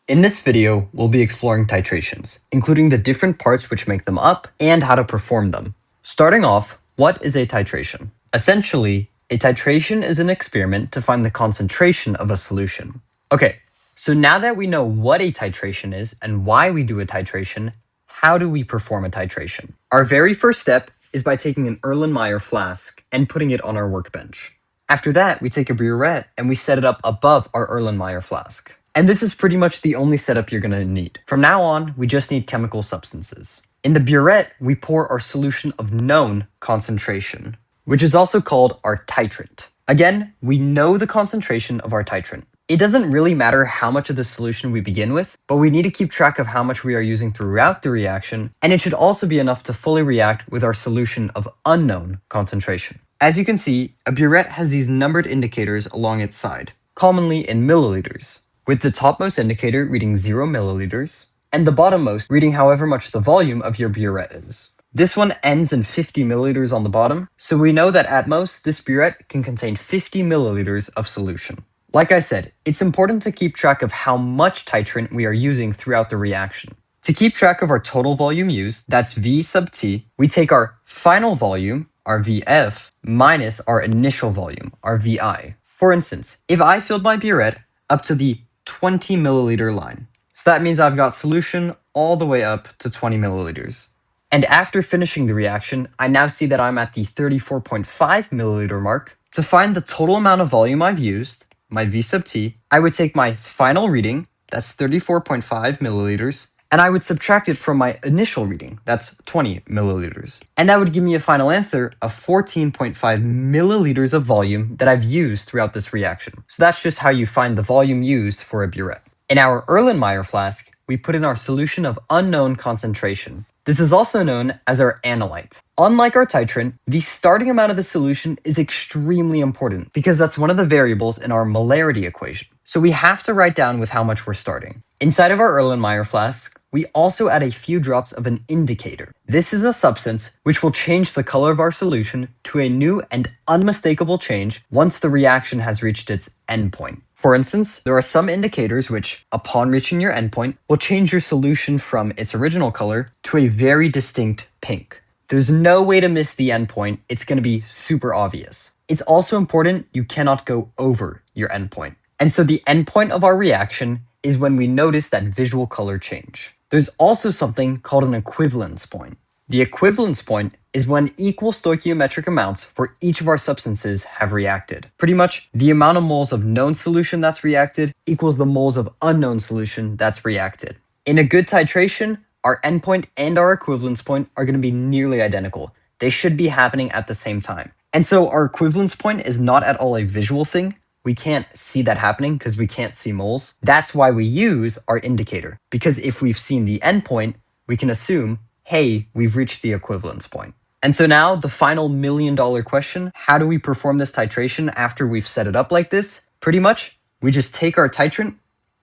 In this video, we'll be exploring titrations, including the different parts which make them up and how to perform them. Starting off, what is a titration? Essentially, a titration is an experiment to find the concentration of a solution. Okay, so now that we know what a titration is and why we do a titration, how do we perform a titration? Our very first step is by taking an Erlenmeyer flask and putting it on our workbench. After that, we take a burette and we set it up above our Erlenmeyer flask. And this is pretty much the only setup you're going to need. From now on, we just need chemical substances. In the burette, we pour our solution of known concentration, which is also called our titrant. Again, we know the concentration of our titrant. It doesn't really matter how much of the solution we begin with, but we need to keep track of how much we are using throughout the reaction, and it should also be enough to fully react with our solution of unknown concentration. As you can see, a burette has these numbered indicators along its side, commonly in milliliters, with the topmost indicator reading 0 milliliters, and the bottommost reading however much the volume of your burette is. This one ends in 50 milliliters on the bottom, so we know that at most, this burette can contain 50 milliliters of solution. Like I said, it's important to keep track of how much titrant we are using throughout the reaction. To keep track of our total volume used, that's V sub T, we take our final volume, our VF, minus our initial volume, our VI. For instance, if I filled my burette up to the 20 milliliter line, so that means I've got solution all the way up to 20 milliliters. And after finishing the reaction, I now see that I'm at the 34.5 milliliter mark. To find the total amount of volume I've used, my V sub T, I would take my final reading, that's 34.5 milliliters, and I would subtract it from my initial reading, that's 20 milliliters. And that would give me a final answer of 14.5 milliliters of volume that I've used throughout this reaction. So that's just how you find the volume used for a burette. In our Erlenmeyer flask, we put in our solution of unknown concentration. This is also known as our analyte. Unlike our titrant, the starting amount of the solution is extremely important because that's one of the variables in our molarity equation. So we have to write down with how much we're starting. Inside of our Erlenmeyer flask, we also add a few drops of an indicator. This is a substance which will change the color of our solution to a new and unmistakable change once the reaction has reached its endpoint. For instance, there are some indicators which, upon reaching your endpoint, will change your solution from its original color to a very distinct pink. There's no way to miss the endpoint, it's going to be super obvious. It's also important you cannot go over your endpoint. And so the endpoint of our reaction is when we notice that visual color change. There's also something called an equivalence point. The equivalence point is when equal stoichiometric amounts for each of our substances have reacted. Pretty much, the amount of moles of known solution that's reacted equals the moles of unknown solution that's reacted. In a good titration, our endpoint and our equivalence point are going to be nearly identical. They should be happening at the same time. And so our equivalence point is not at all a visual thing. We can't see that happening because we can't see moles. That's why we use our indicator, because if we've seen the endpoint, we can assume, hey, we've reached the equivalence point. And so now the final $1 million question, how do we perform this titration after we've set it up like this? Pretty much, we just take our titrant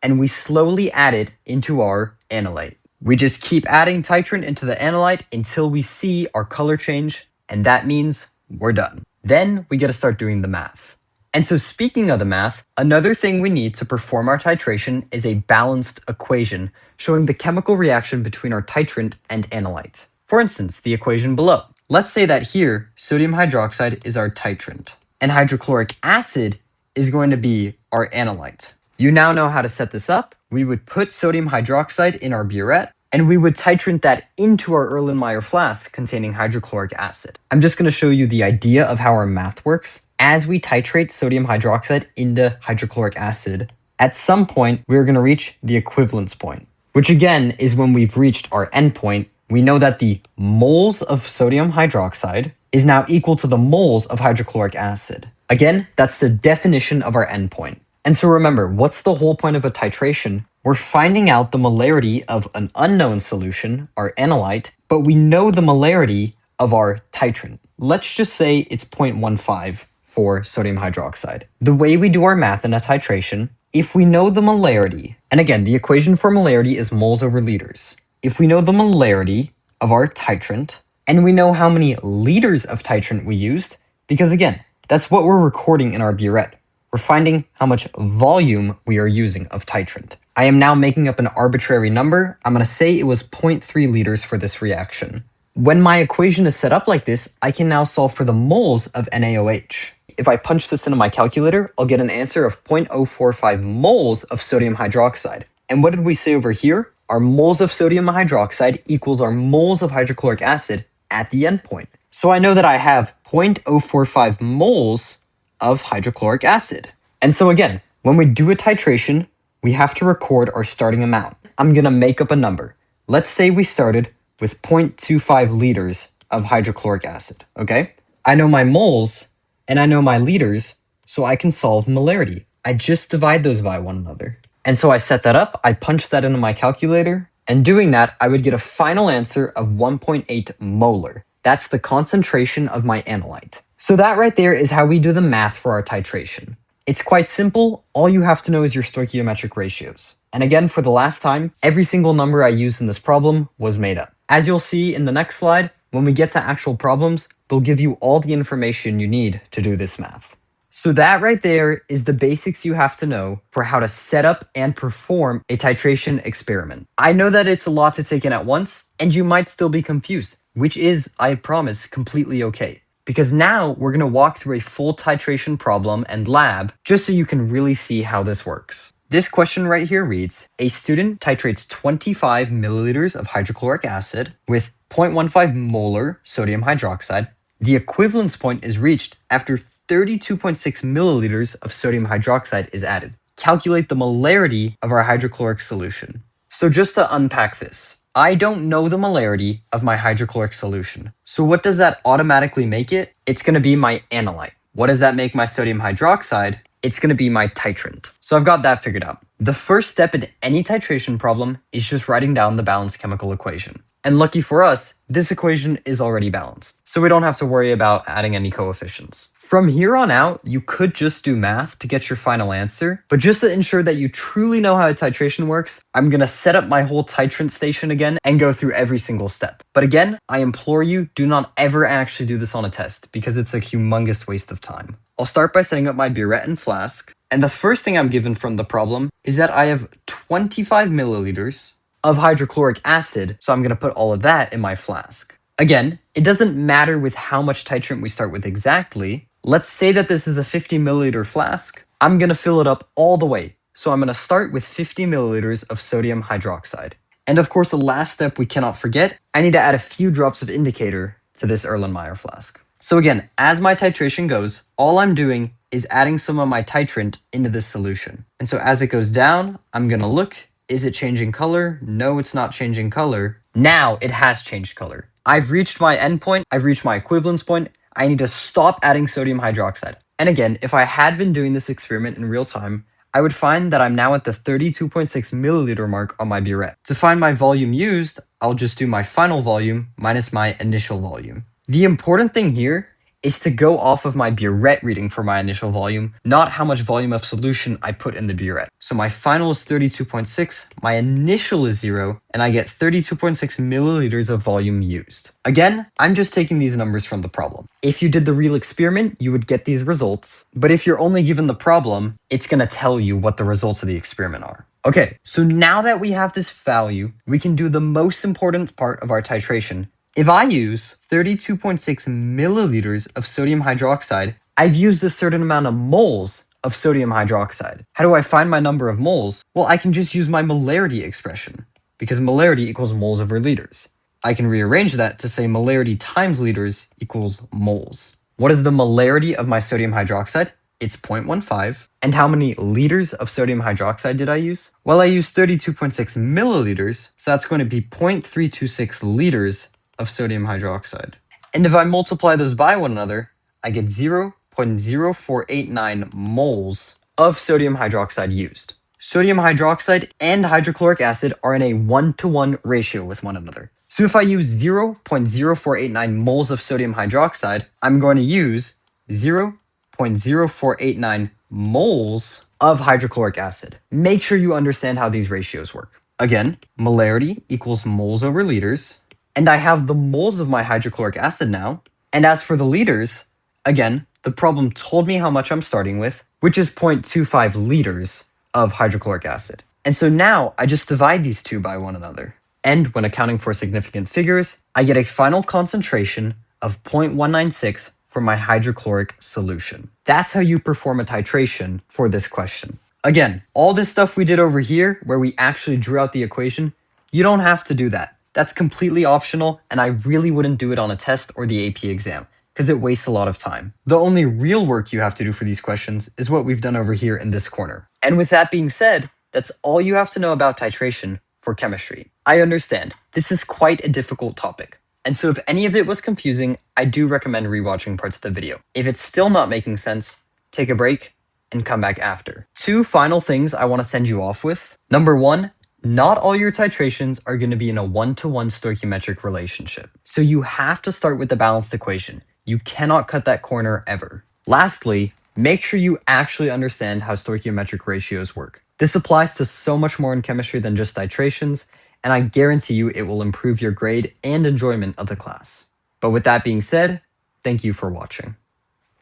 and we slowly add it into our analyte. We just keep adding titrant into the analyte until we see our color change, and that means we're done. Then we get to start doing the math. And so speaking of the math, another thing we need to perform our titration is a balanced equation showing the chemical reaction between our titrant and analyte. For instance, the equation below. Let's say that here, sodium hydroxide is our titrant, and hydrochloric acid is going to be our analyte. You now know how to set this up. We would put sodium hydroxide in our burette, and we would titrant that into our Erlenmeyer flask containing hydrochloric acid. I'm just going to show you the idea of how our math works. As we titrate sodium hydroxide into hydrochloric acid, at some point, we're going to reach the equivalence point, which again is when we've reached our endpoint. We know that the moles of sodium hydroxide is now equal to the moles of hydrochloric acid. Again, that's the definition of our endpoint. And so remember, what's the whole point of a titration? We're finding out the molarity of an unknown solution, our analyte, but we know the molarity of our titrant. Let's just say it's 0.15 for sodium hydroxide. The way we do our math in a titration, if we know the molarity, and again, the equation for molarity is moles over liters. If we know the molarity of our titrant, and we know how many liters of titrant we used, because again, that's what we're recording in our burette. We're finding how much volume we are using of titrant. I am now making up an arbitrary number. I'm going to say it was 0.3 liters for this reaction. When my equation is set up like this, I can now solve for the moles of NaOH. If I punch this into my calculator, I'll get an answer of 0.045 moles of sodium hydroxide. And what did we say over here? Our moles of sodium hydroxide equals our moles of hydrochloric acid at the endpoint. So I know that I have 0.045 moles of hydrochloric acid. And so again, when we do a titration, we have to record our starting amount. I'm going to make up a number. Let's say we started with 0.25 liters of hydrochloric acid, okay? I know my moles and I know my liters, so I can solve molarity. I just divide those by one another. And so I set that up, I punched that into my calculator, and doing that, I would get a final answer of 1.8 molar. That's the concentration of my analyte. So that right there is how we do the math for our titration. It's quite simple. All you have to know is your stoichiometric ratios. And again, for the last time, every single number I used in this problem was made up. As you'll see in the next slide, when we get to actual problems, they'll give you all the information you need to do this math. So that right there is the basics you have to know for how to set up and perform a titration experiment. I know that it's a lot to take in at once, and you might still be confused, which is, I promise, completely okay. Because now we're going to walk through a full titration problem and lab just so you can really see how this works. This question right here reads, a student titrates 25 milliliters of hydrochloric acid with 0.15 molar sodium hydroxide. The equivalence point is reached after 32.6 milliliters of sodium hydroxide is added. Calculate the molarity of our hydrochloric solution. So just to unpack this, I don't know the molarity of my hydrochloric solution. So what does that automatically make it? It's going to be my analyte. What does that make my sodium hydroxide? It's going to be my titrant. So I've got that figured out. The first step in any titration problem is just writing down the balanced chemical equation. And lucky for us, this equation is already balanced, so we don't have to worry about adding any coefficients. From here on out, you could just do math to get your final answer, but just to ensure that you truly know how a titration works, I'm going to set up my whole titrant station again and go through every single step. But again, I implore you, do not ever actually do this on a test, because it's a humongous waste of time. I'll start by setting up my burette and flask, and the first thing I'm given from the problem is that I have 25 milliliters of hydrochloric acid, so I'm going to put all of that in my flask. Again, it doesn't matter with how much titrant we start with exactly. Let's say that this is a 50 milliliter flask. I'm going to fill it up all the way. So I'm going to start with 50 milliliters of sodium hydroxide. And of course, the last step we cannot forget, I need to add a few drops of indicator to this Erlenmeyer flask. So again, as my titration goes, all I'm doing is adding some of my titrant into this solution. And so as it goes down, I'm going to look. Is it changing color? No, it's not changing color. Now it has changed color. I've reached my endpoint. I've reached my equivalence point. I need to stop adding sodium hydroxide. And again, if I had been doing this experiment in real time, I would find that I'm now at the 32.6 milliliter mark on my burette. To find my volume used, I'll just do my final volume minus my initial volume. The important thing here is to go off of my burette reading for my initial volume, not how much volume of solution I put in the burette. So my final is 32.6, my initial is 0, and I get 32.6 milliliters of volume used. Again, I'm just taking these numbers from the problem. If you did the real experiment, you would get these results, but if you're only given the problem, it's going to tell you what the results of the experiment are. Okay, so now that we have this value, we can do the most important part of our titration. If I use 32.6 milliliters of sodium hydroxide, I've used a certain amount of moles of sodium hydroxide. How do I find my number of moles? Well, I can just use my molarity expression, because molarity equals moles over liters. I can rearrange that to say molarity times liters equals moles. What is the molarity of my sodium hydroxide? It's 0.15. And how many liters of sodium hydroxide did I use? Well, I used 32.6 milliliters, so that's going to be 0.326 liters of sodium hydroxide. And if I multiply those by one another, I get 0.0489 moles of sodium hydroxide used. Sodium hydroxide and hydrochloric acid are in a 1-to-1 ratio with one another. So if I use 0.0489 moles of sodium hydroxide, I'm going to use 0.0489 moles of hydrochloric acid. Make sure you understand how these ratios work. Again, molarity equals moles over liters. And I have the moles of my hydrochloric acid now. And as for the liters, again, the problem told me how much I'm starting with, which is 0.25 liters of hydrochloric acid. And so now I just divide these two by one another. And when accounting for significant figures, I get a final concentration of 0.196 for my hydrochloric solution. That's how you perform a titration for this question. Again, all this stuff we did over here, where we actually drew out the equation, you don't have to do that. That's completely optional, and I really wouldn't do it on a test or the AP exam, because it wastes a lot of time. The only real work you have to do for these questions is what we've done over here in this corner. And with that being said, that's all you have to know about titration for chemistry. I understand, this is quite a difficult topic. And so if any of it was confusing, I do recommend rewatching parts of the video. If it's still not making sense, take a break and come back after. Two final things I want to send you off with. Number one, not all your titrations are going to be in a one-to-one stoichiometric relationship. So you have to start with the balanced equation. You cannot cut that corner ever. Lastly, make sure you actually understand how stoichiometric ratios work. This applies to so much more in chemistry than just titrations, and I guarantee you it will improve your grade and enjoyment of the class. But with that being said, thank you for watching.